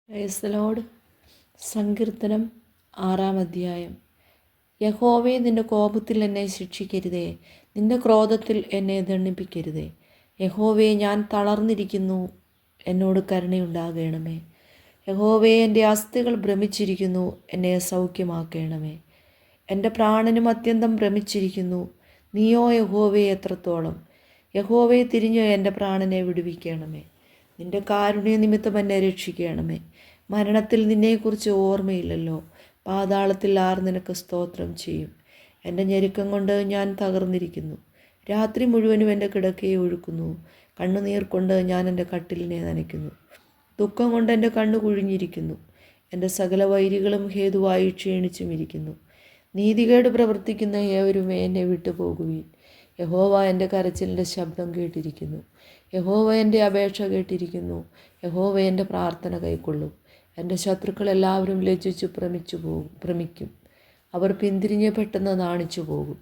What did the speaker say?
Praise the Lord. സങ്കീർത്തനം 6-ാം അധ്യായം. യഹോവേ, നിൻ്റെ കോപത്തിൽ എന്നെ ശിക്ഷിക്കരുതേ, നിൻ്റെ ക്രോധത്തിൽ എന്നെ ദണ്ഡിപ്പിക്കരുതേ. യഹോവേ, ഞാൻ തളർന്നിരിക്കുന്നു, എന്നോട് കരുണയുണ്ടാകണമേ. യഹോവേ, എൻ്റെ അസ്ഥികൾ ഭ്രമിച്ചിരിക്കുന്നു, എന്നെ സൗഖ്യമാക്കണമേ. എൻ്റെ പ്രാണനും അത്യന്തം ഭ്രമിച്ചിരിക്കുന്നു, നീയോ യഹോവേ എത്രത്തോളം. യഹോവേ, തിരിഞ്ഞ് എൻ്റെ പ്രാണനെ വിടുവിക്കണമേ. നിൻ്റെ കാരുണ്യ നിമിത്തം എന്നെ രക്ഷിക്കണമേ. മരണത്തിൽ നിന്നെക്കുറിച്ച് ഓർമ്മയില്ലല്ലോ. പാതാളത്തിൽ ആർ നിനക്ക് സ്തോത്രം ചെയ്യും. എൻ്റെ ഞെരുക്കം കൊണ്ട് ഞാൻ തകർന്നിരിക്കുന്നു. രാത്രി മുഴുവനും എൻ്റെ കിടക്കയെ ഒഴുക്കുന്നു. കണ്ണുനീർ കൊണ്ട് ഞാൻ എൻ്റെ കട്ടിലിനെ നനയ്ക്കുന്നു. ദുഃഖം കൊണ്ട് എൻ്റെ കണ്ണു കുഴിഞ്ഞിരിക്കുന്നു. എൻ്റെ സകല വൈരികളും ഹേതുവായി ക്ഷീണിച്ചും ഇരിക്കുന്നു. നീതികേട് പ്രവർത്തിക്കുന്ന ഏവരുമേ എന്നെ വിട്ടുപോകുവീൻ. യഹോവ എൻ്റെ കരച്ചിലിൻ്റെ ശബ്ദം കേട്ടിരിക്കുന്നു. യഹോവ എൻ്റെ അപേക്ഷ കേട്ടിരിക്കുന്നു. യഹോവ എൻ്റെ പ്രാർത്ഥന കൈക്കൊള്ളും. എൻ്റെ ശത്രുക്കൾ എല്ലാവരും ലജ്ജിച്ചു ഭ്രമിക്കും. അവർ പിന്തിരിഞ്ഞ് പെട്ടെന്ന് നാണിച്ചു പോകും.